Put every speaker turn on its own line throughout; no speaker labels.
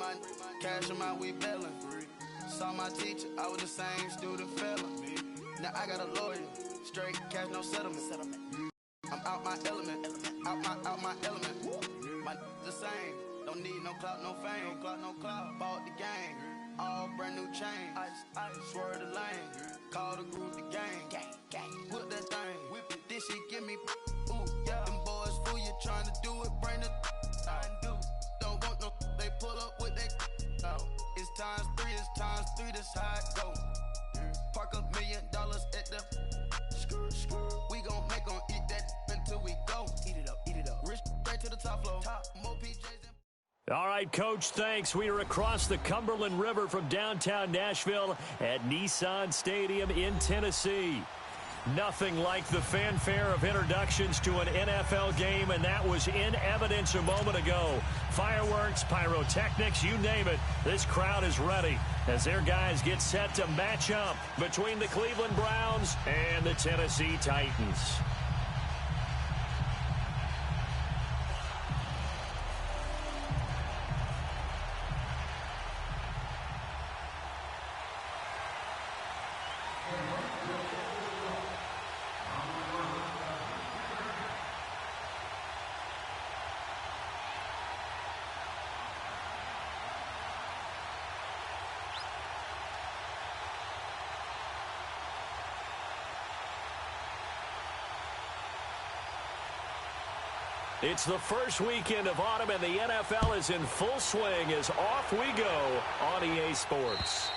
month, cash amount, we bailing. Saw my teacher, I was the same student failing. Now I got a lawyer, straight cash, no settlement. I'm out my element, out my element. My the same, don't need no clout, no fame. No clout, bought the game, all brand new chain. I swerve the lane, call the group the gang. Whip that thing, whip it, this shit give me. Ooh, yeah. Them boys fool you trying to do it, bring the. I do. Don't want no, they pull up with they. No, it's times three, this how it go. Park $1 million at the. We gon' make 'em eat that until we go. Eat it up. Rich straight to the top floor. More PJs.
All right, Coach, thanks. We are across the Cumberland River from downtown Nashville at Nissan Stadium in Tennessee. Nothing like the fanfare of introductions to an NFL game, and that was in evidence a moment ago. Fireworks, pyrotechnics, you name it. This crowd is ready as their guys get set to match up between the Cleveland Browns and the Tennessee Titans. It's the first weekend of autumn, and the NFL is in full swing as off we go on EA Sports.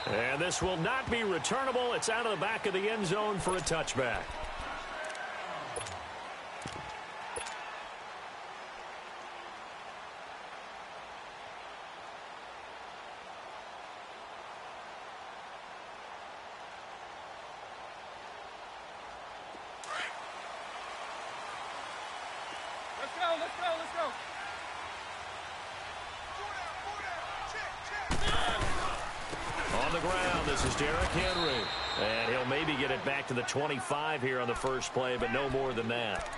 And this will not be returnable. It's out of the back of the end zone for a touchback.
Let's go.
On the ground, this is Derrick Henry. And he'll maybe get it back to the 25 here on the first play, but no more than that.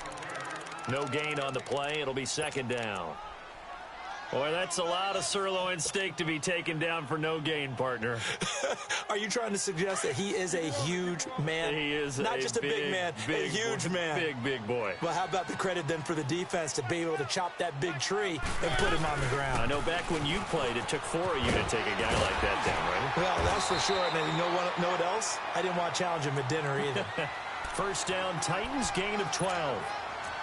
No gain on the play. It'll be second down. Boy, that's a lot of sirloin steak to be taken down for no gain, partner.
Are you trying to suggest that he is a huge man?
He is
not just a big man, a huge man.
Big boy.
Well, how about the credit then for the defense to be able to chop that big tree and put him on the ground?
I know back when you played, it took 4 of you to take a guy like that down, right?
Well, that's for sure. And you know what else? I didn't want to challenge him at dinner either.
First down, Titans, gain of 12.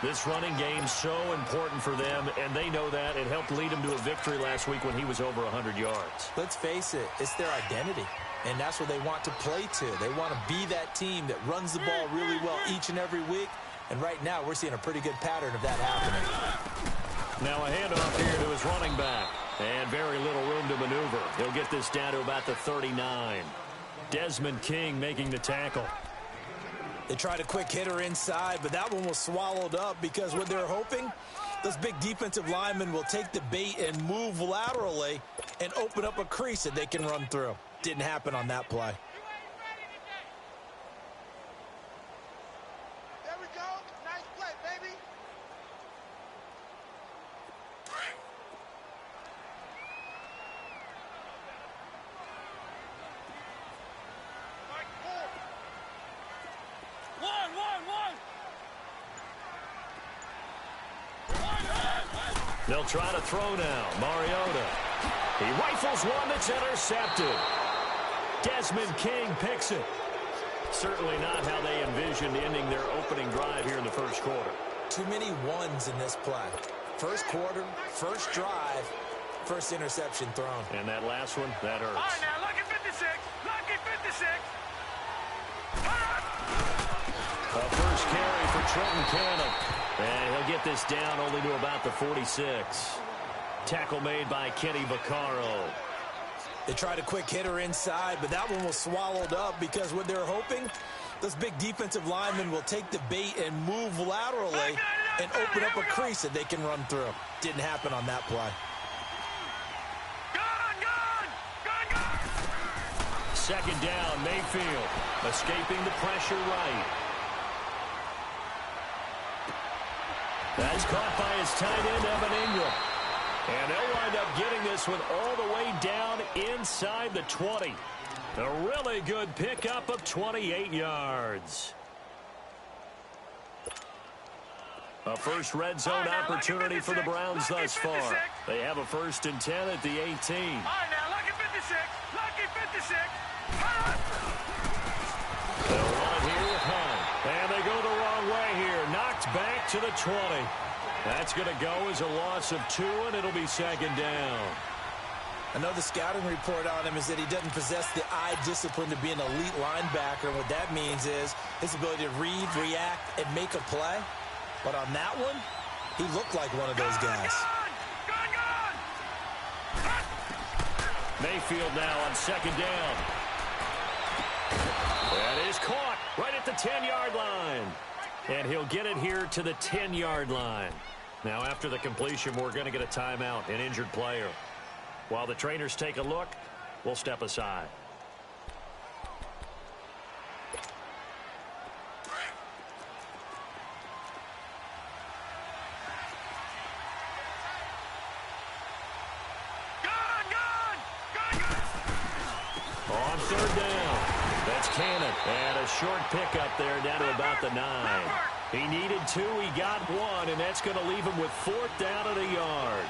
This running game so important for them, and they know that. It helped lead them to a victory last week when he was over 100 yards.
Let's face it, it's their identity, and that's what they want to play to. They want to be that team that runs the ball really well each and every week, and right now we're seeing a pretty good pattern of that happening.
Now a handoff here to his running back, and very little room to maneuver. He'll get this down to about the 39. Desmond King making the tackle.
They tried a quick hitter inside, but that one was swallowed up because what they're hoping, those big defensive linemen will take the bait and move laterally and open up a crease that they can run through. Didn't happen on that play.
There we go. Nice play, baby.
They'll try to throw now. Mariota. He rifles one that's intercepted. Desmond King picks it. Certainly not how they envisioned ending their opening drive here in the first quarter.
Too many ones in this play. First quarter, first drive, first interception thrown.
And that last one, that hurts.
All right, now, lucky 56. Lucky 56.
A first carry for Trenton Cannon. And he'll get this down only to about the 46. Tackle made by Kenny Vaccaro.
They tried a quick hitter inside, but that one was swallowed up because what they're hoping, those big defensive linemen will take the bait and move laterally and open up a crease that they can run through. Didn't happen on that play.
Second down, Mayfield. Escaping the pressure right. That's caught by his tight end, Evan Ingram. And they'll wind up getting this one all the way down inside the 20. A really good pickup of 28 yards. A first red zone opportunity for the Browns thus far. They have a 1st and 10 at the 18.
All right, now, lucky 56. Lucky 56.
They'll run it here with Hunt. And they go the wrong way here. Knocked back to the 20. That's going to go as a loss of 2, and it'll be 2nd down.
Another scouting report on him is that he doesn't possess the eye discipline to be an elite linebacker. And what that means is his ability to read, react, and make a play. But on that one, he looked like one of those guys.
Gone!
Mayfield now on 2nd down. That is caught right at the 10-yard line. And he'll get it here to the 10-yard line. Now, after the completion, we're going to get a timeout, an injured player. While the trainers take a look, we'll step aside. On 3rd down, that's Cannon. And a short pickup there down to about the 9. He needed 2, he got 1, and that's going to leave him with 4th down at a yard.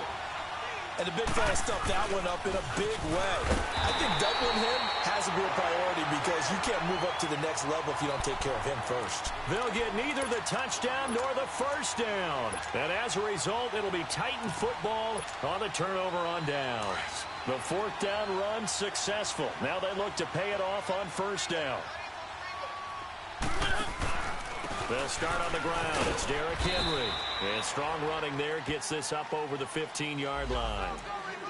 And the big fella stuffed that one up in a big way. I think doubling him has to be a priority because you can't move up to the next level if you don't take care of him first.
They'll get neither the touchdown nor the 1st down. And as a result, it'll be Titan football on the turnover on downs. The 4th down run successful. Now they look to pay it off on 1st down. They'll start on the ground. It's Derrick Henry. And strong running there gets this up over the 15-yard line.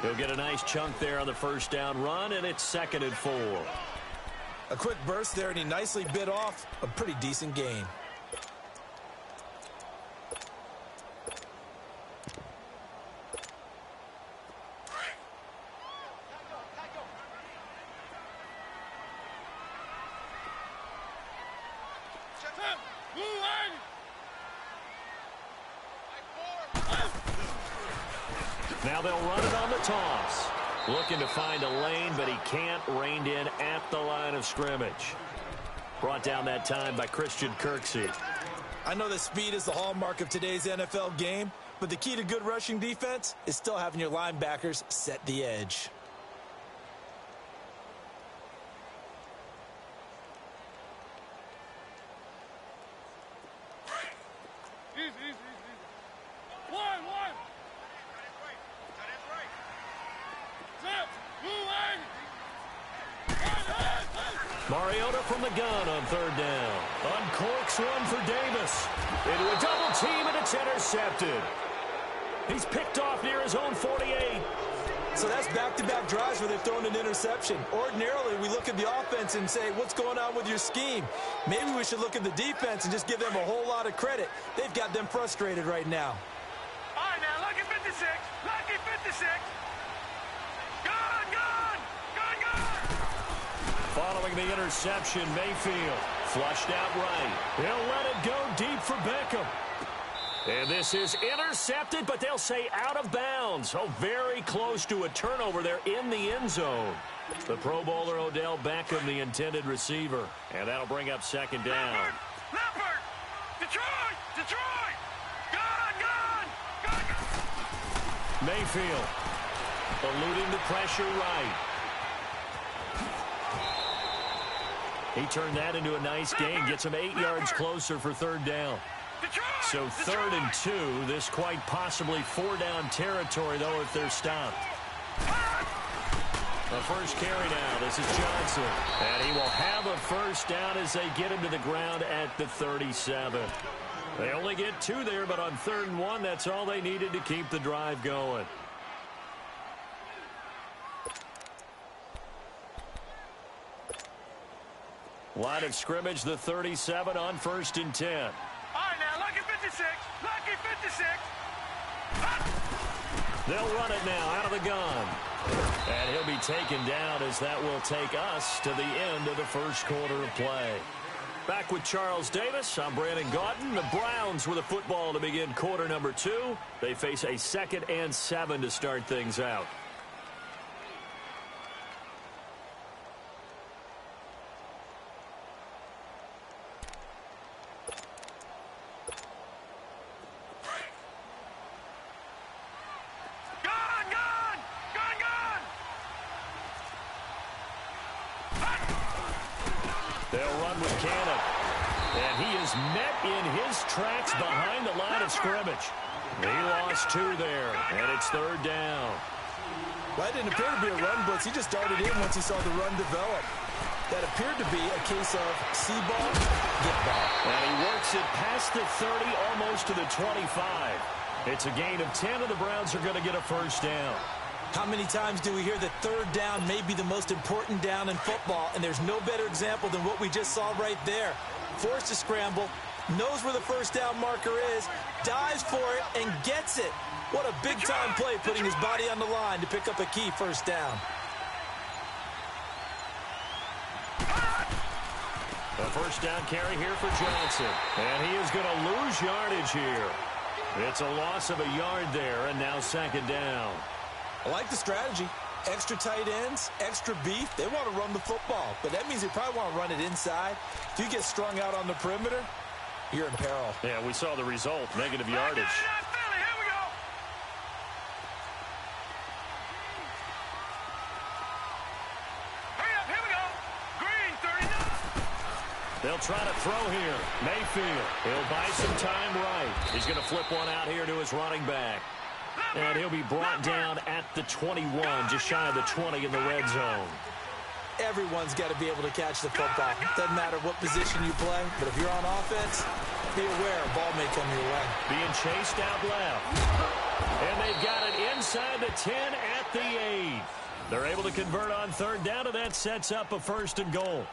He'll get a nice chunk there on the 1st down run, and it's 2nd and 4.
A quick burst there, and he nicely bit off a pretty decent gain.
Now they'll run it on the toss. Looking to find a lane, but he can't. Reined in at the line of scrimmage. Brought down that time by Christian Kirksey.
I know that speed is the hallmark of today's NFL game, but the key to good rushing defense is still having your linebackers set the edge.
Easy. One.
Mariota from the gun on 3rd down. Uncorks one for Davis. Into a double team, and it's intercepted. He's picked off near his own 48.
So that's back-to-back drives where they've thrown an interception. Ordinarily, we look at the offense and say, what's going on with your scheme? Maybe we should look at the defense and just give them a whole lot of credit. They've got them frustrated right now.
All right, now, lucky 56. Lucky 56. Gone!
Following the interception, Mayfield flushed out right. He'll let it go deep for Beckham. And this is intercepted, but they'll say out of bounds. Oh, very close to a turnover there in the end zone. The Pro Bowler Odell Beckham, the intended receiver. And that'll bring up 2nd down.
Leopard! Detroit! Gone!
Mayfield eluding the pressure right. He turned that into a nice gain. Gets him 8 yards closer for 3rd down. So 3rd and 2. This quite possibly 4-down territory, though, if they're stopped. The first carry now. This is Johnson. And he will have a 1st down as they get him to the ground at the 37. They only get 2 there, but on 3rd and 1, that's all they needed to keep the drive going. Line of scrimmage, the 37 on 1st and 10.
All right, now, lucky 56. Lucky 56.
They'll run it now out of the gun. And he'll be taken down as that will take us to the end of the 1st quarter of play. Back with Charles Davis. I'm Brandon Gaudin. The Browns with the football to begin quarter number 2. They face a 2nd and 7 to start things out. They'll run with Cannon. And he is met in his tracks behind the line of scrimmage. He lost 2 there, and it's 3rd down.
Well, it didn't appear to be a run blitz. He just darted in once he saw the run develop. That appeared to be a case of see ball, get ball.
And he works it past the 30, almost to the 25. It's a gain of 10, and the Browns are going to get a first down.
How many times do we hear that 3rd down may be the most important down in football, and there's no better example than what we just saw right there. Forced to scramble, knows where the first down marker is, dives for it, and gets it. What a big-time play, putting his body on the line to pick up a key first down.
The first down carry here for Johnson. And he is going to lose yardage here. It's a loss of a yard there, and now 2nd down.
I like the strategy. Extra tight ends, extra beef. They want to run the football, but that means they probably want to run it inside. If you get strung out on the perimeter, you're in peril.
Yeah, we saw the result, negative yardage. They'll try to throw here. Mayfield, he'll buy some time right. He's going to flip one out here to his running back. And he'll be brought down at the 21, just shy of the 20 in the red zone.
Everyone's got to be able to catch the football. Doesn't matter what position you play, but if you're on offense, be aware a ball may come your way.
Being chased out left. And they've got it inside the 10 at the 8. They're able to convert on 3rd down, and that sets up a 1st and goal.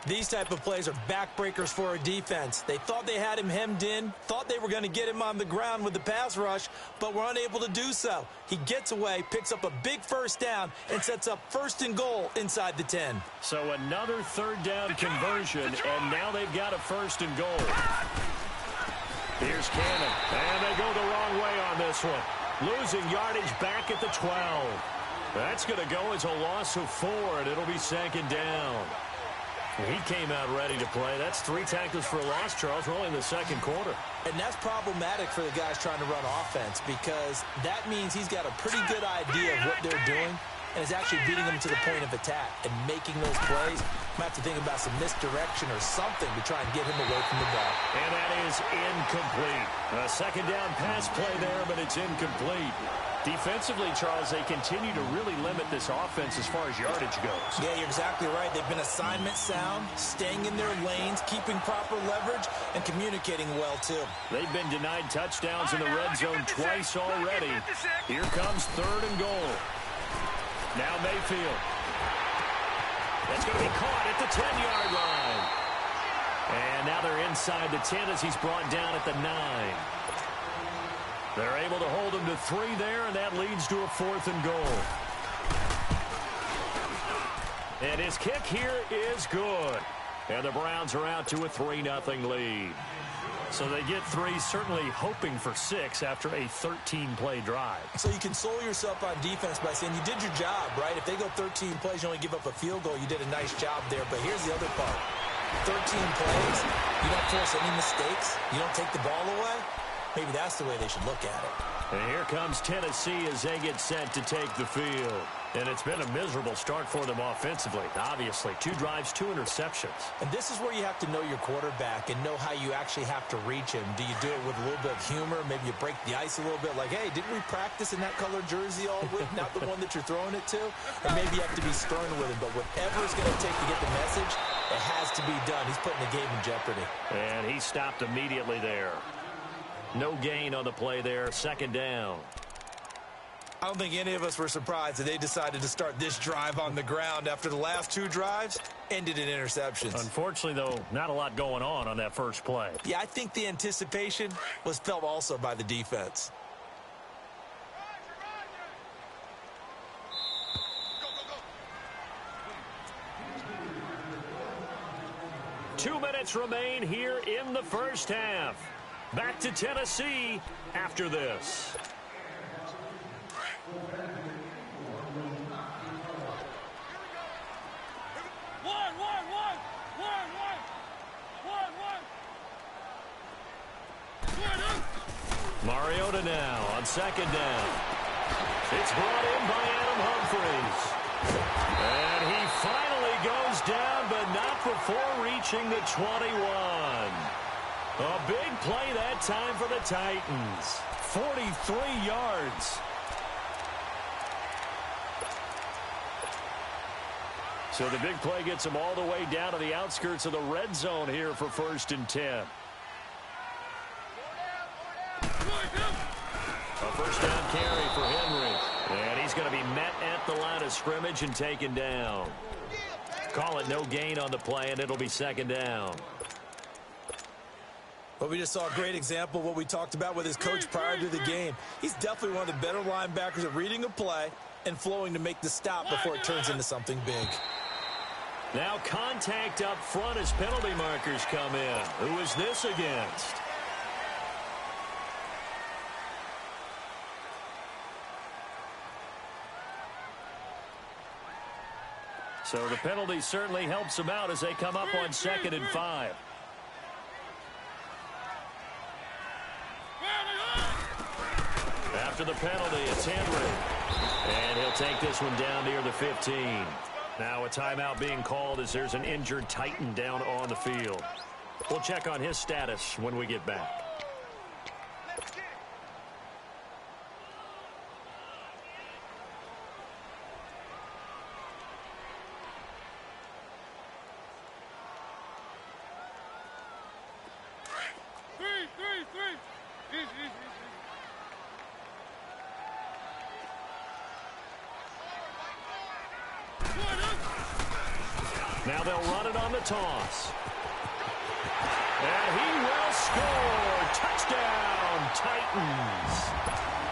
These type of plays are backbreakers for a defense. They thought they had him hemmed in, thought they were going to get him on the ground with the pass rush, but were unable to do so. He gets away, picks up a big first down, and sets up 1st and goal inside the 10.
So another 3rd down conversion, and now they've got a 1st and goal. Here's Cannon, and they go the wrong way on this one. Losing yardage back at the 12. That's going to go as a loss of 4, and it'll be 2nd down. He came out ready to play. That's 3 tackles for a loss, Charles. We're only in the 2nd quarter.
And that's problematic for the guys trying to run offense because that means he's got a pretty good idea of what they're doing and is actually beating them to the point of attack and making those plays. Might have to think about some misdirection or something to try and get him away from the ball.
And that is incomplete. A 2nd down pass play there, but it's incomplete. Defensively, Charles, they continue to really limit this offense as far as yardage goes.
Yeah, you're exactly right. They've been assignment sound, staying in their lanes, keeping proper leverage, and communicating well, too.
They've been denied touchdowns in the red zone twice already. Here comes 3rd and goal. Now Mayfield. That's going to be caught at the 10-yard line. And now they're inside the 10 as he's brought down at the 9. They're able to hold him to 3 there, and that leads to a 4th and goal. And his kick here is good. And the Browns are out to a 3-0 lead. So they get 3, certainly hoping for 6 after a 13-play drive.
So you console yourself on defense by saying you did your job, right? If they go 13 plays, you only give up a field goal, you did a nice job there. But here's the other part. 13 plays, you don't force any mistakes, you don't take the ball away. Maybe that's the way they should look at it.
And here comes Tennessee as they get set to take the field. And it's been a miserable start for them offensively. Obviously, 2 drives, 2 interceptions.
And this is where you have to know your quarterback and know how you actually have to reach him. Do you do it with a little bit of humor? Maybe you break the ice a little bit like, hey, didn't we practice in that color jersey all week? Not the one that you're throwing it to? Or maybe you have to be stern with him. But whatever it's going to take to get the message, it has to be done. He's putting the game in jeopardy.
And he stopped immediately there. No gain on the play there, 2nd down.
I don't think any of us were surprised that they decided to start this drive on the ground after the last 2 drives ended in interceptions.
Unfortunately, though, not a lot going on that first play.
Yeah, I think the anticipation was felt also by the defense.
2 minutes remain here in the first half. Back to Tennessee after this. Mariota now on second down. It's brought in by Adam Humphries. And he finally goes down, but not before reaching the 21. A big play that time for the Titans.
43 yards.
So the big play gets him all the way down to the outskirts of the red zone here for 1st and 10. A first down carry for Henry. And he's going to be met at the line of scrimmage and taken down. Call it no gain on the play, and it'll be 2nd down.
Well, we just saw a great example of what we talked about with his coach prior to the game. He's definitely one of the better linebackers at reading a play and flowing to make the stop before it turns into something big.
Now contact up front as penalty markers come in. Who is this against? So the penalty certainly helps them out as they come up on 2nd and 5. After the penalty, it's Henry. And he'll take this one down near the 15. Now a timeout being called as there's an injured Titan down on the field. We'll check on his status when we get back. Now they'll run it on the toss. And he will score. Touchdown, Titans.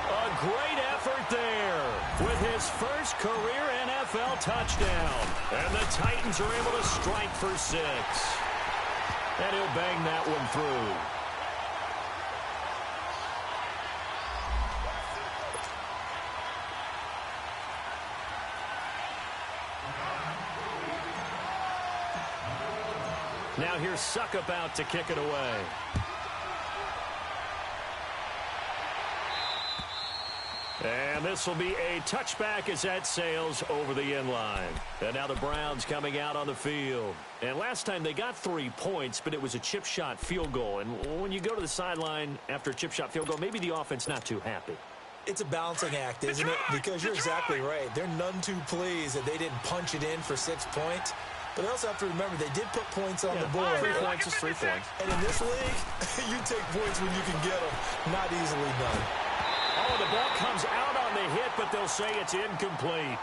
A great effort there with his first career NFL touchdown. And the Titans are able to strike for 6. And he'll bang that one through. Now here's Suckup out to kick it away. And this will be a touchback as that sails over the end line. And now the Browns coming out on the field. And last time they got 3 points, but it was a chip shot field goal. And when you go to the sideline after a chip shot field goal, maybe the offense not too happy.
It's a balancing act, isn't it? Because you're exactly right. They're none too pleased that they didn't punch it in for 6 points. But they also have to remember they did put points on the board.
3 points is 3 points.
And in this league, you take points when you can get them. Not easily done.
Oh, the ball comes out on the hit, but they'll say it's incomplete.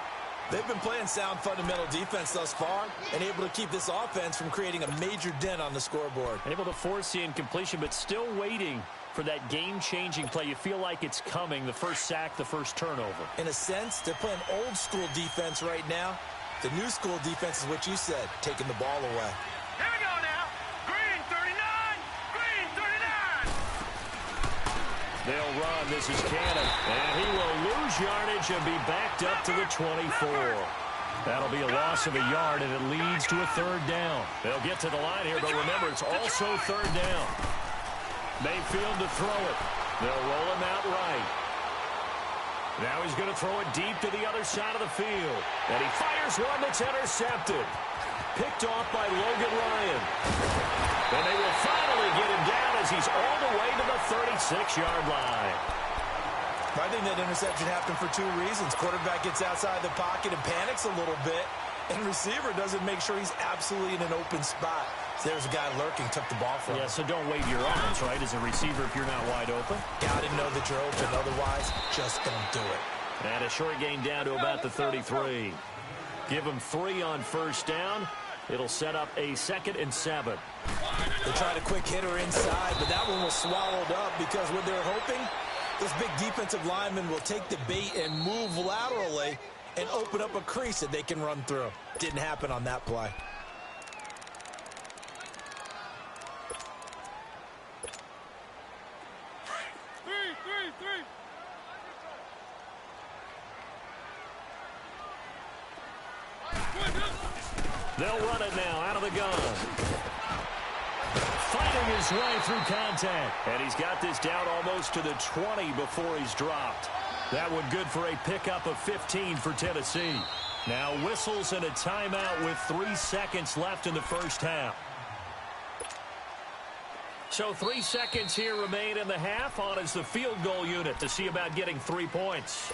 They've been playing sound fundamental defense thus far and able to keep this offense from creating a major dent on the scoreboard.
Able to force the incompletion, but still waiting for that game-changing play. You feel like it's coming, the first sack, the first turnover.
In a sense, they're playing old-school defense right now. The new school defense is what you said, taking the ball away.
Here we go now. Green 39. Green 39.
They'll run. This is Cannon. And he will lose yardage and be backed up to the 24. That'll be a loss of a yard, and it leads to a 3rd down. They'll get to the line here, but remember, it's also 3rd down. Mayfield to throw it. They'll roll him out right. Now he's going to throw it deep to the other side of the field. And he fires one that's intercepted. Picked off by Logan Ryan. And they will finally get him down as he's all the way to the 36-yard line.
I think that interception happened for 2 reasons. Quarterback gets outside the pocket and panics a little bit. And receiver doesn't make sure he's absolutely in an open spot. So there's a guy lurking, took the ball from him.
Yeah, so don't wave your arms, right, as a receiver if you're not wide open.
Got to know that you're open. Otherwise, just don't do it.
And a short gain down to about the 33. Give him 3 on first down. It'll set up a 2nd and 7.
They tried a quick hitter inside, but that one was swallowed up because what they're hoping, this big defensive lineman will take the bait and move laterally and open up a crease that they can run through. Didn't happen on that play.
They'll run it now out of the gun. Fighting his way through contact. And he's got this down almost to the 20 before he's dropped. That one good for a pickup of 15 for Tennessee. Now whistles and a timeout with 3 seconds left in the first half. So 3 seconds here remain in the half. On is the field goal unit to see about getting 3 points.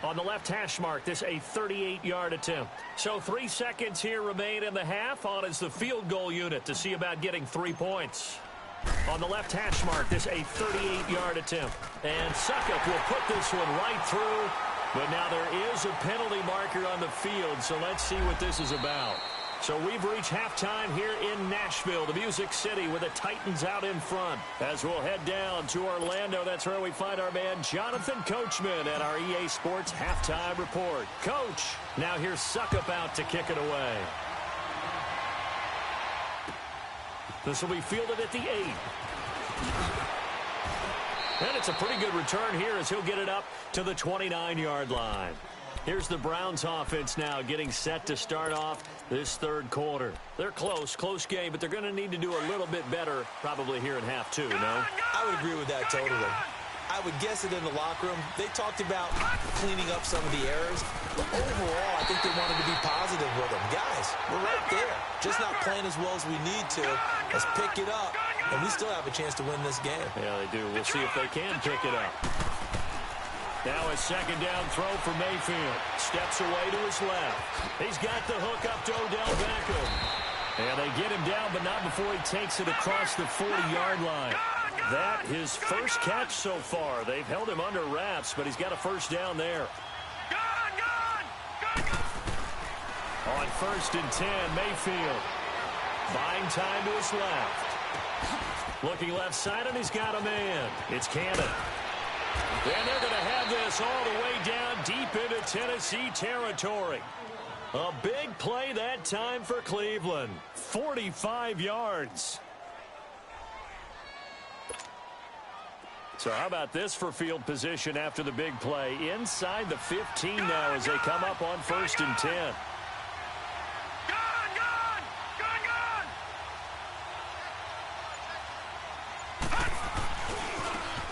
On the left hash mark, this a 38-yard attempt. So 3 seconds here remain in the half. On is the field goal unit to see about getting 3 points. On the left hash mark, this a 38-yard attempt. And Suckup will put this one right through. But now there is a penalty marker on the field, so let's see what this is about. So we've reached halftime here in Nashville, the Music City, with the Titans out in front. As we'll head down to Orlando, that's where we find our man Jonathan Coachman at our EA Sports Halftime Report. Coach, now here's Suckup out to kick it away. This will be fielded at the 8. And it's a pretty good return here as he'll get it up to the 29-yard line. Here's the Browns offense now getting set to start off this third quarter. They're close game, but they're going to need to do a little bit better probably here in half 2, no?
I would agree with that totally. I would guess it in the locker room. They talked about cleaning up some of the errors. But overall, I think they wanted to be positive with them. Guys, we're right there. Just not playing as well as we need to. Let's pick it up, and we still have a chance to win this game.
Yeah, they do. We'll see if they can pick it up. Now a second down throw for Mayfield. Steps away to his left. He's got the hook up to Odell Beckham. And they get him down, but not before he takes it across the 40-yard line. That his first catch so far. They've held him under wraps, but he's got a first down there. On 1st and 10, Mayfield. Buying time to his left. Looking left side, and he's got a man. It's Cannon. And they're going to have this all the way down deep into Tennessee territory. A big play that time for Cleveland. 45 yards. So how about this for field position after the big play? Inside the 15 now as they come up on 1st and 10.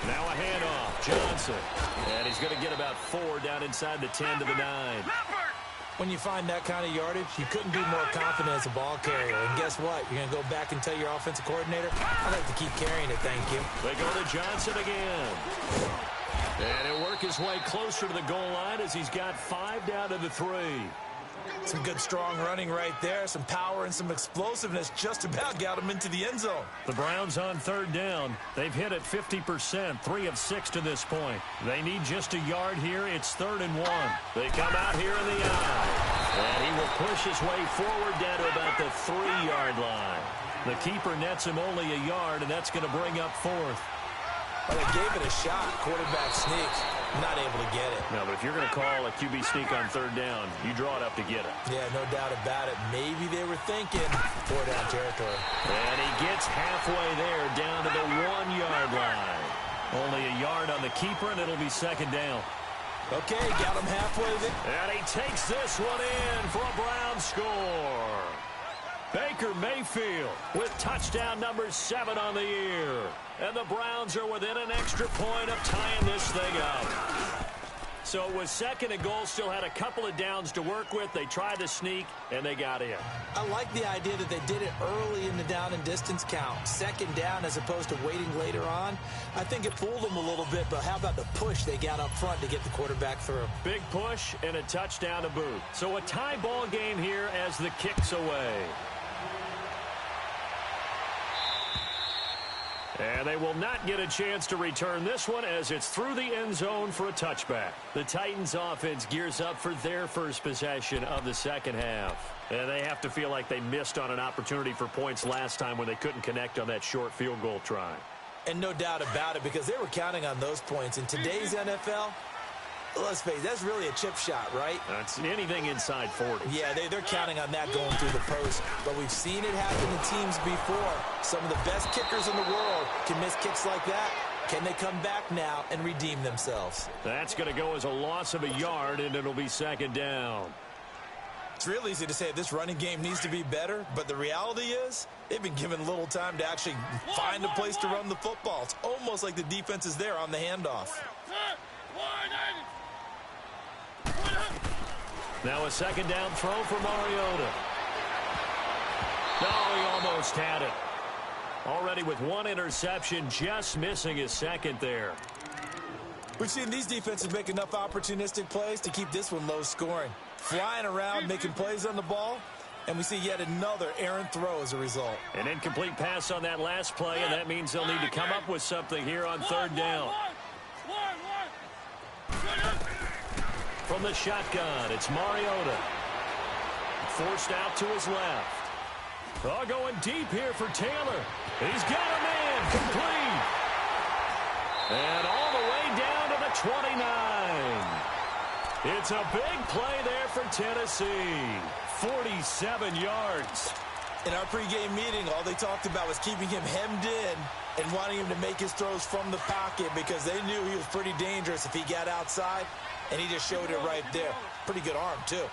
Now a handoff. Johnson. And he's going to get about 4 down inside the 10 to the 9.
When you find that kind of yardage, you couldn't be more confident as a ball carrier. And guess what? You're going to go back and tell your offensive coordinator, I'd like to keep carrying it, thank you.
They go to Johnson again. And he'll work his way closer to the goal line as he's got 5 down to the 3.
Some good, strong running right there. Some power and some explosiveness just about got him into the end zone.
The Browns on 3rd down. They've hit it 50%, 3 of 6 to this point. They need just a yard here. It's 3rd and 1. They come out here in the eye. And he will push his way forward down to about the 3-yard line. The keeper nets him only a yard, and that's going to bring up 4th.
Well, they gave it a shot. Quarterback sneaks. Not able to get it.
No, but if you're going to call a QB sneak on 3rd down, you draw it up to get it.
Yeah, no doubt about it. Maybe they were thinking 4-down territory.
And he gets halfway there down to the 1-yard line. Only a yard on the keeper, and it'll be 2nd down.
Okay, got him halfway there.
And he takes this one in for a Brown score. Baker Mayfield with touchdown number 7 on the year. And the Browns are within an extra point of tying this thing up. So it was 2nd and goal, still had a couple of downs to work with. They tried to sneak, and they got in.
I like the idea that they did it early in the down and distance count. 2nd down as opposed to waiting later on. I think it fooled them a little bit, but how about the push they got up front to get the quarterback through?
Big push and a touchdown to boot. So a tie ball game here as the kick's away. And they will not get a chance to return this one as it's through the end zone for a touchback. The Titans offense gears up for their first possession of the 2nd half. And they have to feel like they missed on an opportunity for points last time when they couldn't connect on that short field goal try.
And no doubt about it, because they were counting on those points. In today's NFL, let's face it, that's really a chip shot, right?
That's anything inside 40.
Yeah, they're counting on that going through the post. But we've seen it happen to teams before. Some of the best kickers in the world can miss kicks like that. Can they come back now and redeem themselves?
That's going to go as a loss of a yard, and it'll be 2nd down.
It's real easy to say this running game needs to be better, but the reality is they've been given little time to actually find a place to run the football. It's almost like the defense is there on the handoff.
Now a second down throw for Mariota. Oh, he almost had it. Already with one interception, just missing his second there.
We've seen these defenses make enough opportunistic plays to keep this one low scoring. Flying around, making plays on the ball, and we see yet another errant throw as a result.
An incomplete pass on that last play, and that means they'll need to come up with something here on third down. From the shotgun, it's Mariota. Forced out to his left. Oh, going deep here for Taylor. He's got a man complete. And all the way down to the 29. It's a big play there for Tennessee. 47 yards.
In our pregame meeting, all they talked about was keeping him hemmed in and wanting him to make his throws from the pocket because they knew he was pretty dangerous if he got outside, and he just showed it right there. Pretty good arm, too.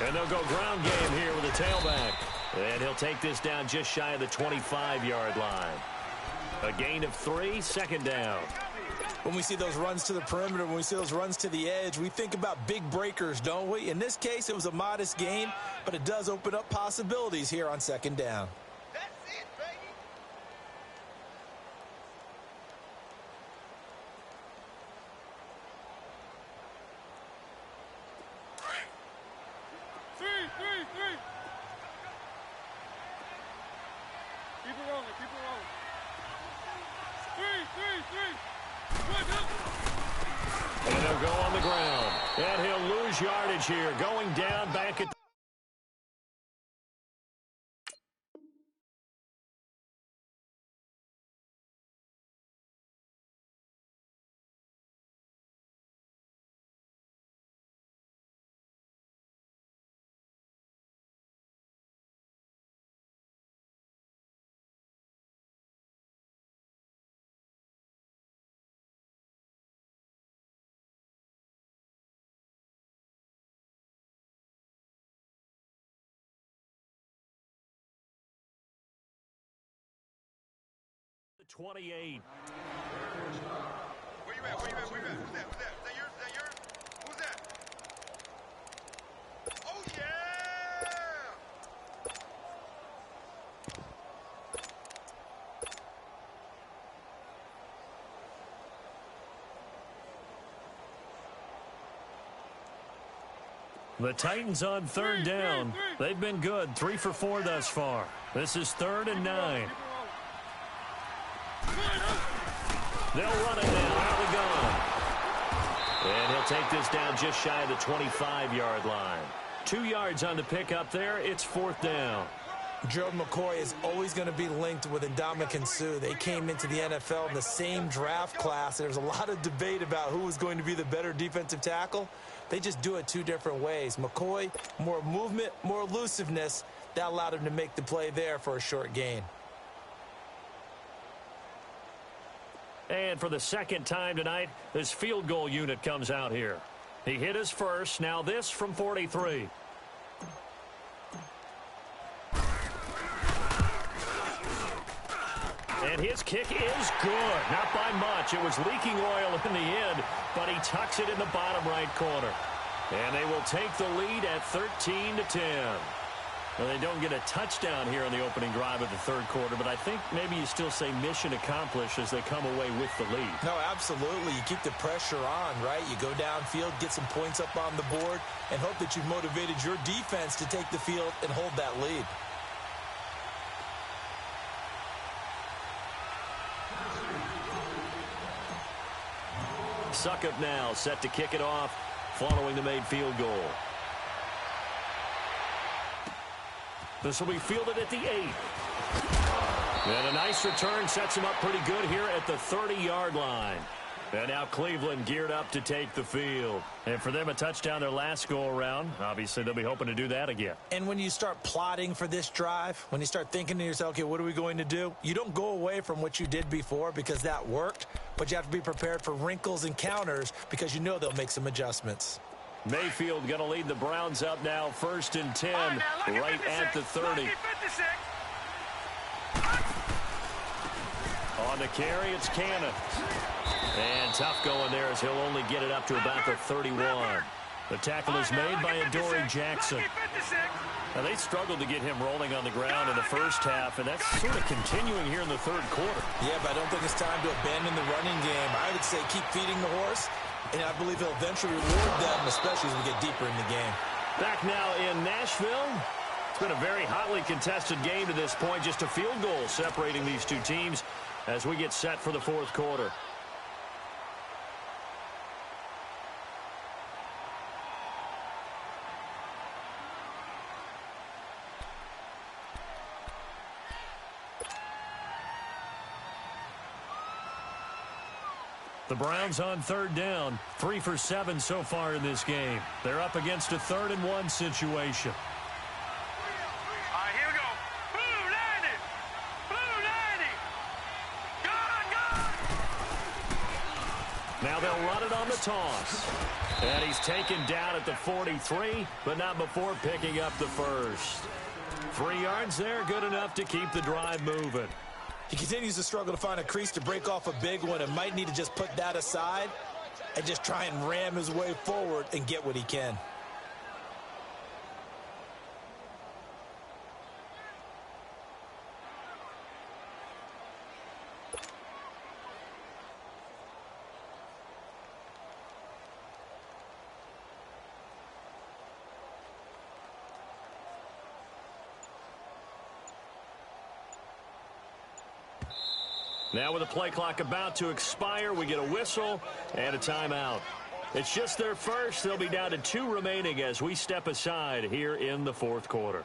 And they'll go ground game here with a tailback. And he'll take this down just shy of the 25-yard line. A gain of 3, second down.
When we see those runs to the perimeter, when we see those runs to the edge, we think about big breakers, don't we? In this case, it was a modest gain, but it does open up possibilities here on second down.
That's it, baby. Three. Keep it rolling. Three.
And he'll go on the ground. And he'll lose yardage here. Going down back at the 28.
Where you at? Who's that? Is that yours? Who's that? Oh, yeah!
The Titans on third down. They've been good. 3 for 4 thus far. This is 3rd and 9. They'll run it now. Out of the gun. And he'll take this down just shy of the 25-yard line. 2 yards on the pickup there. It's 4th down.
Gerald McCoy is always going to be linked with Ndamukong Suh. They came into the NFL in the same draft class. There was a lot of debate about who was going to be the better defensive tackle. They just do it 2 different ways. McCoy, more movement, more elusiveness. That allowed him to make the play there for a short gain.
And for the second time tonight, this field goal unit comes out here. He hit his first. Now this from 43. And his kick is good. Not by much. It was leaking oil in the end, but he tucks it in the bottom right corner. And they will take the lead at 13-10. Well, they don't get a touchdown here in the opening drive of the third quarter, but I think maybe you still say mission accomplished as they come away with the lead.
No, absolutely. You keep the pressure on, right? You go downfield, get some points up on the board, and hope that you've motivated your defense to take the field and hold that lead.
Suckup now set to kick it off following the made field goal. This will be fielded at the 8. And a nice return sets him up pretty good here at the 30-yard line. And now Cleveland geared up to take the field. And for them, a touchdown their last go-around. Obviously, they'll be hoping to do that again.
And when you start plotting for this drive, when you start thinking to yourself, okay, what are we going to do? You don't go away from what you did before because that worked, but you have to be prepared for wrinkles and counters because you know they'll make some adjustments.
Mayfield going to lead the Browns up now, 1st and 10, right at the 30. On the carry, it's Cannon. And tough going there as he'll only get it up to about the 31. The tackle is made by Adoree Jackson. Now, they struggled to get him rolling on the ground in the first half, and that's sort of continuing here in the third quarter.
Yeah, but I don't think it's time to abandon the running game. I would say keep feeding the horse, and I believe he'll eventually reward them, especially as we get deeper in the game.
Back now in Nashville. It's been a very hotly contested game to this point. Just a field goal separating these two teams as we get set for the fourth quarter. The Browns on 3rd down, 3 for 7 so far in this game. They're up against a 3rd and 1 situation.
All right, here we go. Blue 90. Blue 90. Gone.
Now they'll run it on the toss. And he's taken down at the 43, but not before picking up the first. 3 yards there, good enough to keep the drive moving.
He continues to struggle to find a crease to break off a big one and might need to just put that aside and just try and ram his way forward and get what he can.
Now with the play clock about to expire, we get a whistle and a timeout. It's just their first. They'll be down to 2 remaining as we step aside here in the fourth quarter.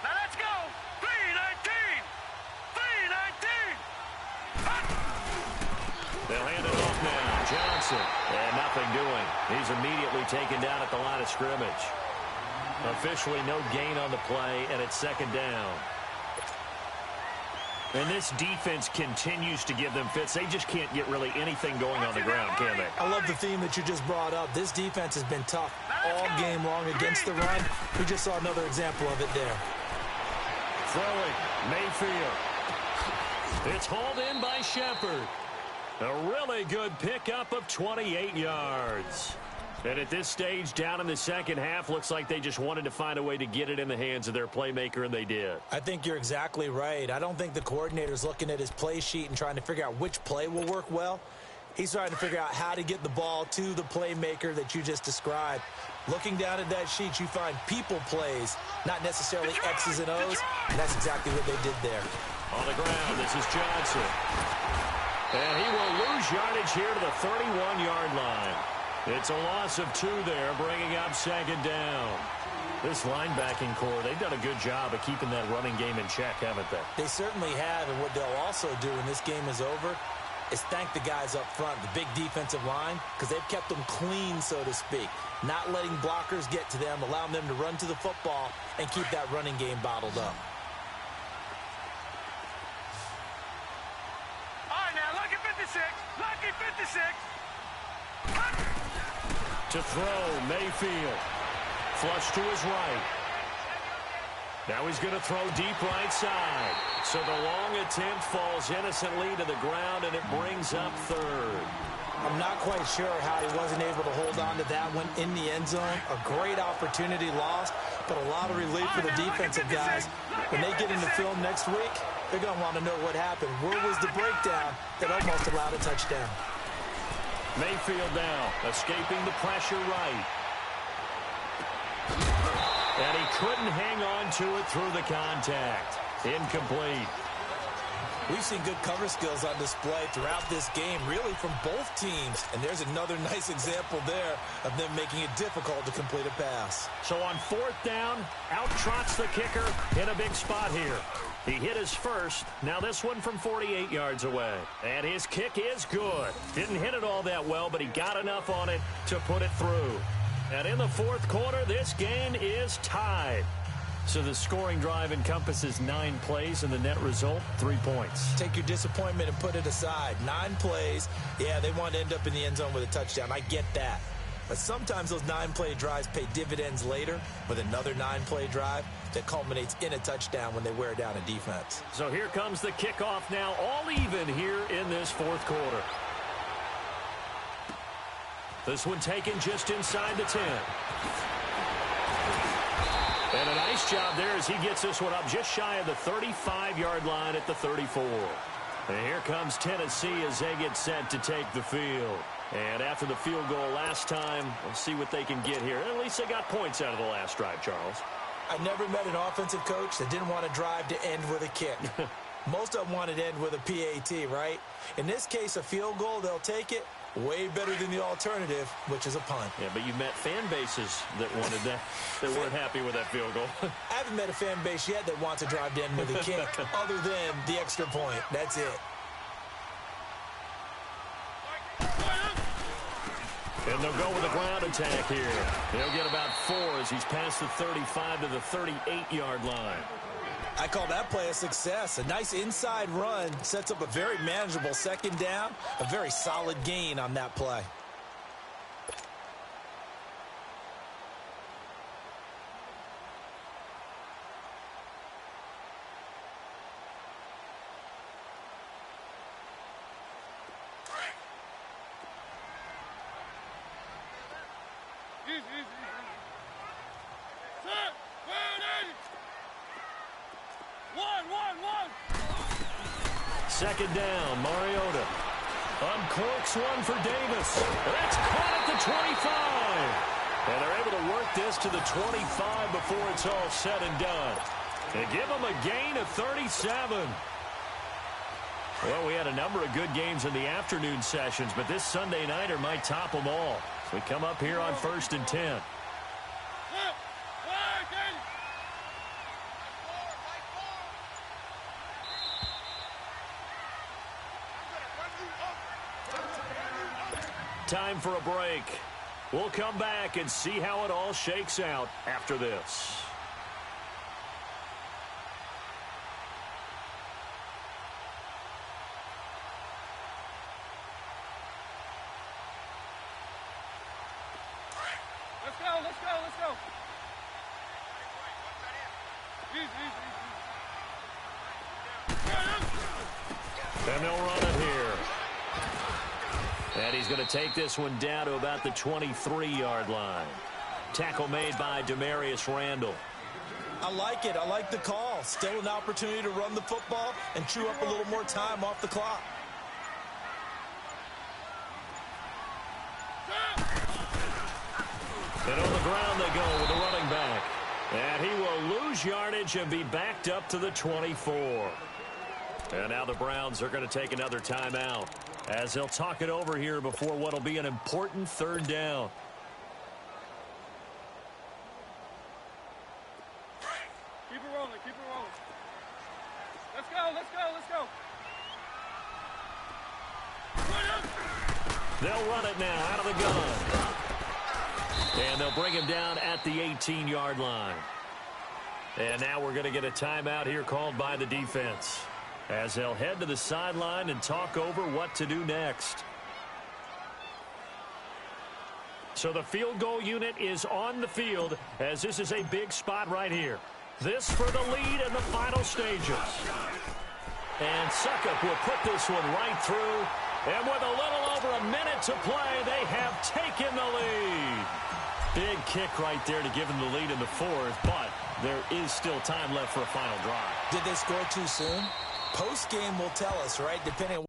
Now let's go. 319. 319.
They'll hand it off now. Johnson. And nothing doing. He's immediately taken down at the line of scrimmage. Officially no gain on the play, and it's 2nd down. And this defense continues to give them fits. They just can't get really anything going on the ground, can they?
I love the theme that you just brought up. This defense has been tough all game long against the run. We just saw another example of it there.
Throwing, Mayfield. It's hauled in by Shepard. A really good pickup of 28 yards. And at this stage, down in the second half, looks like they just wanted to find a way to get it in the hands of their playmaker, and they did.
I think you're exactly right. I don't think the coordinator's looking at his play sheet and trying to figure out which play will work well. He's trying to figure out how to get the ball to the playmaker that you just described. Looking down at that sheet, you find people plays, not necessarily X's and O's, and that's exactly what they did there.
On the ground, this is Johnson. And he will lose yardage here to the 31-yard line. It's a loss of 2 there, bringing up 2nd down. This linebacking core, they've done a good job of keeping that running game in check, haven't they?
They certainly have, and what they'll also do when this game is over is thank the guys up front, the big defensive line, because they've kept them clean, so to speak. Not letting blockers get to them, allowing them to run to the football and keep that running game bottled up.
All right, now, lucky 56. Lucky 56.
To throw, Mayfield. Flush to his right. Now he's going to throw deep right side. So the long attempt falls innocently to the ground, and it brings up 3rd.
I'm not quite sure how he wasn't able to hold on to that one in the end zone. A great opportunity lost, but a lot of relief for the defensive guys. When they get into film next week, they're going to want to know what happened. Where was the breakdown that almost allowed a touchdown?
Mayfield now, escaping the pressure right. And he couldn't hang on to it through the contact. Incomplete.
We've seen good cover skills on display throughout this game, really from both teams. And there's another nice example there of them making it difficult to complete a pass.
So on 4th down, out trots the kicker in a big spot here. He hit his first. Now this one from 48 yards away. And his kick is good. Didn't hit it all that well, but he got enough on it to put it through. And in the 4th quarter, this game is tied. So the scoring drive encompasses 9 plays, and the net result, 3 points.
Take your disappointment and put it aside. 9 plays. Yeah, they want to end up in the end zone with a touchdown. I get that. But sometimes those 9-play drives pay dividends later with another 9-play drive that culminates in a touchdown when they wear down a defense.
So here comes the kickoff now, all even here in this 4th quarter. This one taken just inside the 10. And a nice job there as he gets this one up just shy of the 35-yard line at the 34. And here comes Tennessee as they get set to take the field. And after the field goal last time, we'll see what they can get here. At least they got points out of the last drive, Charles.
I never met an offensive coach that didn't want to drive to end with a kick. Most of them wanted to end with a PAT, right? In this case, a field goal, they'll take it. Way better than the alternative, which is a punt.
Yeah, but you met fan bases that wanted that, that weren't happy with that field goal.
I haven't met a fan base yet that wants to drive to end with a kick, other than the extra point. That's it.
And they'll go with a ground attack here. They'll get about 4 as he's past the 35 to the 38-yard line.
I call that play a success. A nice inside run sets up a very manageable 2nd down. A very solid gain on that play.
Second down, Mariota uncorks one for Davis. That's caught at the 25. And they're able to work this to the 25 before it's all said and done. They give them a gain of 37. Well, we had a number of good games in the afternoon sessions, but this Sunday nighter might top them all. So we come up here on 1st and 10. Time for a break. We'll come back and see how it all shakes out after this.
Let's go, let's go, let's go.
And they'll run it here. And he's going to take this one down to about the 23-yard line. Tackle made by Demarius Randall.
I like it. I like the call. Still an opportunity to run the football and chew up a little more time off the clock.
And on the ground they go with the running back. And he will lose yardage and be backed up to the 24. And now the Browns are going to take another timeout as they'll talk it over here before what will be an important 3rd down.
Keep it rolling, keep it rolling. Let's go, let's go, let's go.
They'll run it now out of the gun. And they'll bring him down at the 18-yard line. And now we're going to get a timeout here called by the defense, as they'll head to the sideline and talk over what to do next. So the field goal unit is on the field, as this is a big spot right here. This for the lead in the final stages. And Suckup will put this one right through. And with a little over a minute to play, they have taken the lead. Big kick right there to give them the lead in the 4th, but there is still time left for a final drive.
Did they score too soon? Post-game will tell us, right, depending on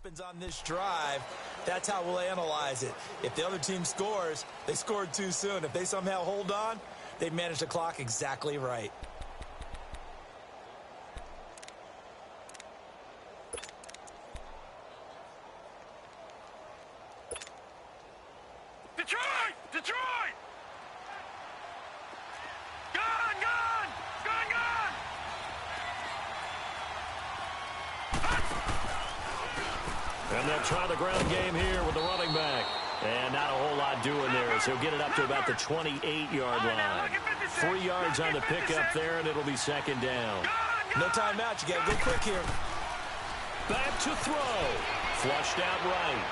happens on this drive, that's how we'll analyze it. If the other team scores, they scored too soon. If they somehow hold on, they managed the clock exactly right.
Detroit! Detroit! Gone! Gone! Gone! Gone!
And they'll try the ground game here with the running back. And not a whole lot doing there as he'll get it up to about the 28-yard line. 3 yards on the pickup there, and it'll be second down.
No timeout. You got to go quick here.
Back to throw. Flushed out right.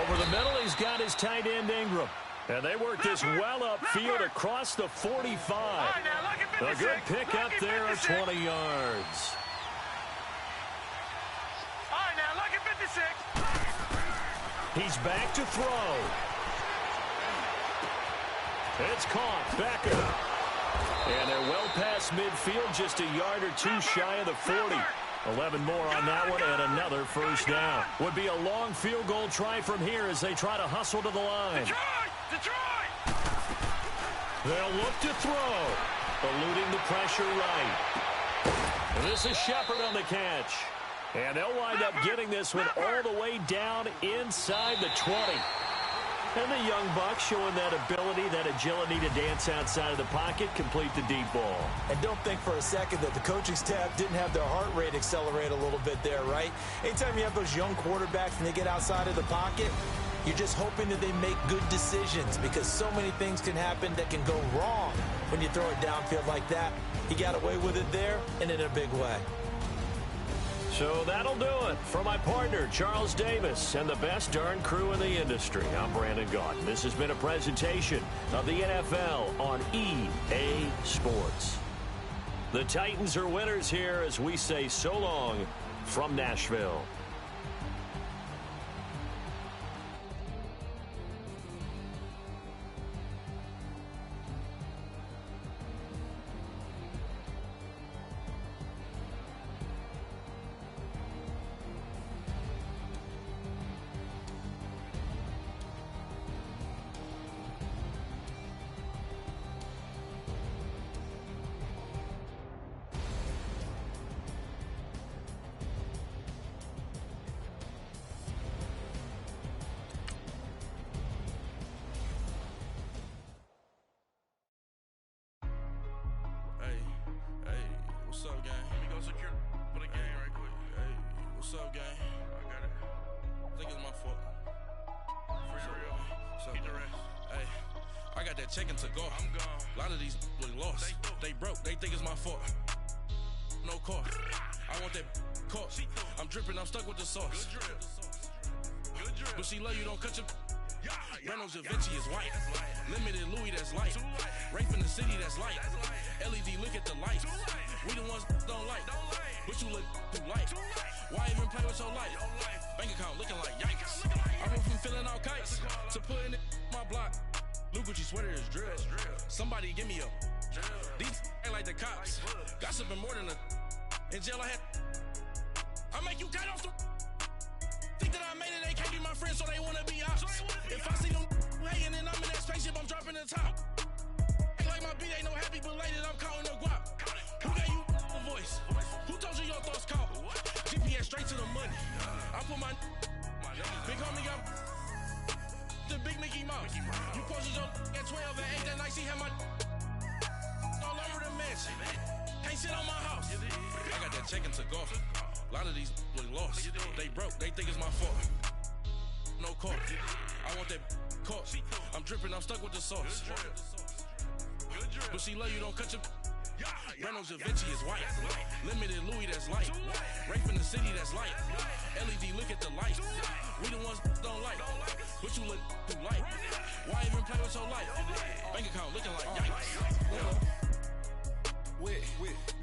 Over the middle, he's got his tight end Ingram. And they work this well upfield across the 45. A good pick up there at 20 yards.
All right, now look at 56.
He's back to throw. It's caught. Becker. And they're well past midfield, just a yard or two shy of the 40. 11 more on that one, and another first down. Would be a long field goal try from here as they try to hustle to the line.
Detroit! Detroit!
They'll look to throw. Eluding the pressure right. And this is Shepard on the catch. And they'll wind up getting this one all the way down inside the 20. And the young buck showing that ability, that agility to dance outside of the pocket, complete the deep ball.
And don't think for a second that the coaching staff didn't have their heart rate accelerate a little bit there, right? Anytime you have those young quarterbacks and they get outside of the pocket, you're just hoping that they make good decisions because so many things can happen that can go wrong when you throw it downfield like that. He got away with it there and in a big way.
So that'll do it for my partner, Charles Davis, and the best darn crew in the industry. I'm Brandon Gaudin. This has been a presentation of the NFL on EA Sports. The Titans are winners here as we say so long from Nashville.
What's up, gang? Let me go secure for the game right quick. Hey, what's up, gang? I got it. I think it's my fault. For real. Get the rest. Hey, I got that check-in to go. I'm gone. A lot of these look lost. They broke. They think it's my fault. No cost. I want that cost. I'm dripping. I'm stuck with the sauce. Good drip. Good drip. But she love you. Don't cut your... Reynolds Da Vinci is white. Limited Louis, that's light. Rape in the city, that's light. LED, look at the lights. We the ones don't like. But you look too light. Why even play with your life? Bank account looking like yikes. I went from filling out kites to putting it in my block. Blue Gucci sweater is drill. Somebody give me a these ain't like the cops. Gossiping more than a in jail I had. I make you cut off the think that I made it, they can't be my friends, so they wanna be ops. If I see them hating and I'm in that spaceship, I'm dropping the top. Ain't like my beat ain't no happy belated, I'm counting the guap. Who gave you the voice? Who told you your thoughts count? GPS straight to the money. I put my big homie got the big Mickey Mouse. You posted your at 12 and 8 that night, she had my all over the mansion. Can't sit on my house. I got that check-in to go. A lot of these look lost. They broke. They think it's my fault. No cost. I want that cost. I'm dripping. I'm stuck with the sauce. But she love you. Don't cut your... Reynolds Da Vinci is white. Limited Louis, that's light. Rape in the city, that's light. LED, look at the lights. We the ones don't like. But you look too light. Why even play with your life? Bank account looking like yikes.
With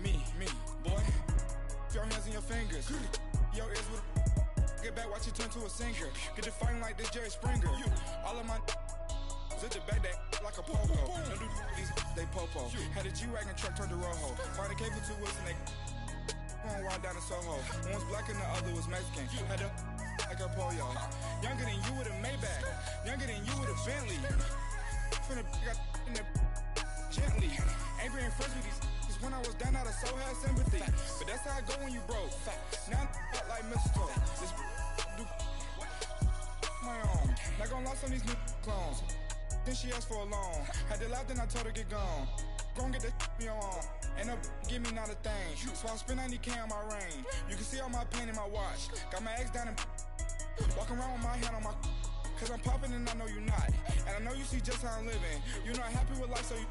me, boy. Your hands in your fingers. Your ears with get back, watch you turn to a singer. Get the fighting like this Jerry Springer. All of my zip the back that like a popo. Don't do these they popo. Had a G-Wagon truck turned to Rojo. Find a cable 2 wheels and they One walk down to Soho. One was black and the other was Mexican. Had them like a polio. Younger than you with a Maybach. Younger than you with a Bentley. From the got in the gently. Ain't been friends with these when I was down out of so had sympathy. But that's how I go when you broke. Now I'm like mistletoe. This do my own. Not gonna lost on these new clones. Then she asked for a loan. Had to laugh, then I told her get gone. Gon' get that me on. Ain't no give me not a thing. So I spend 90K on my range. You can see all my pain in my watch. Got my ex down and walking around with my hand on my. Cause I'm popping and I know you not. And I know you see just how I'm living. You're not happy with life, so you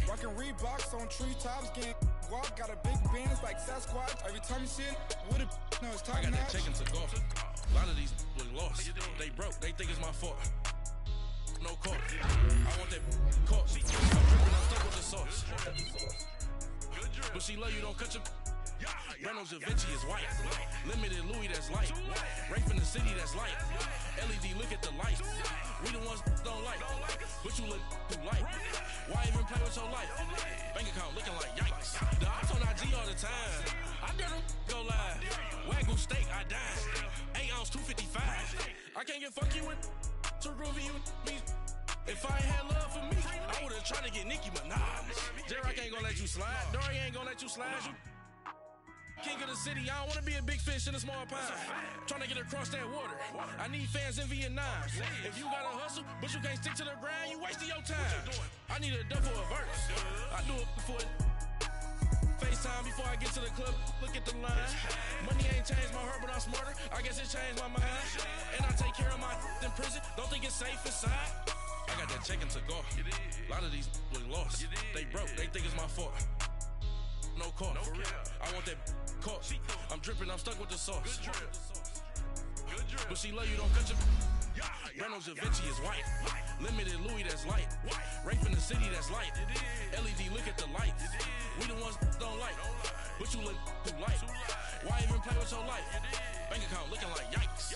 rockin' Reeboks on treetops, getting guap. Got a big band, it's like Sasquatch. Every time you see it, with it, no, it's top notch.
I got that chicken to golf. A lot of these was lost. They broke, they think it's my fault. No court. I want that court. I'm drippin', I'm stuck with the sauce. But she love you, don't cut your. Reynolds Da Vinci is white. Limited Louis, that's light. Rape in the city, that's light. LED, look at the lights. We the ones don't like. But you look too light. Why even play with your life? Bank account looking like yikes. The ops on IG all the time. I dare them go live. Wagyu steak, I died. 8 ounce, 255. I can't get fuck you with too groovy you me. If I ain't had love for me, I would've tried to get Nicki Minaj. Derek ain't gonna let you slide. Dory ain't gonna let you slide. You king of the city, I don't wanna be a big fish in a small pond. Trying to get across that water. I need fans in Vietnam. If you gotta hustle, but you can't stick to the grind, you wasting your time. I need a double a verse. I do it for FaceTime before I get to the club. Look at the line. Money ain't changed my heart, but I'm smarter. I guess it changed my mind. And I take care of my in prison. Don't think it's safe inside. I got that chicken to go. A lot of these was lost. They broke, they think it's my fault. No court. I want that court. I'm dripping, I'm stuck with the sauce. But she love you, don't cut your. Reynolds Da Vinci is white. Limited Louis, that's light. Rape in the city, that's light. LED, look at the lights. We the ones don't like. But you look too light. Why even play with your life? Bank account looking like yikes.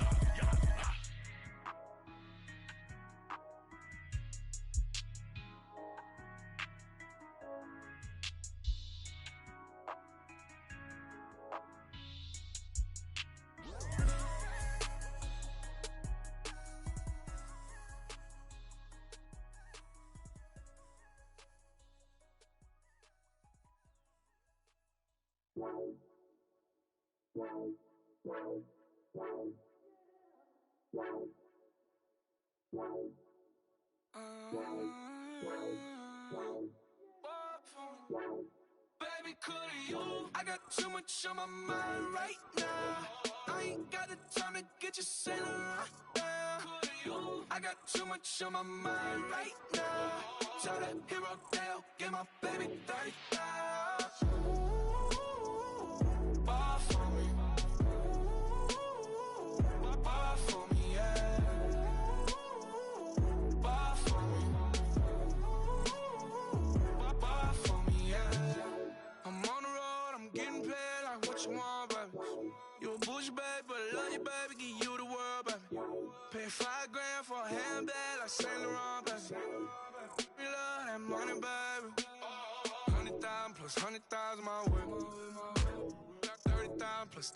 Baby, could you? I got too much on my mind right now. I ain't got the time to get you sailing right now. Could you? I got too much on my mind right now. Tell that hero Dale, get my baby 30,000. Bar for me. Bar for me, yeah. Bar for me. Bar for me, yeah. I'm on the road, I'm getting paid like what you want, baby. You a bougie, baby, but I love you, baby. Give you the world, baby. Pay $5 grand for a handbag like Saint Laurent, baby. We love that money, baby. 100,000 plus 100,000 my way. Got 30,000 plus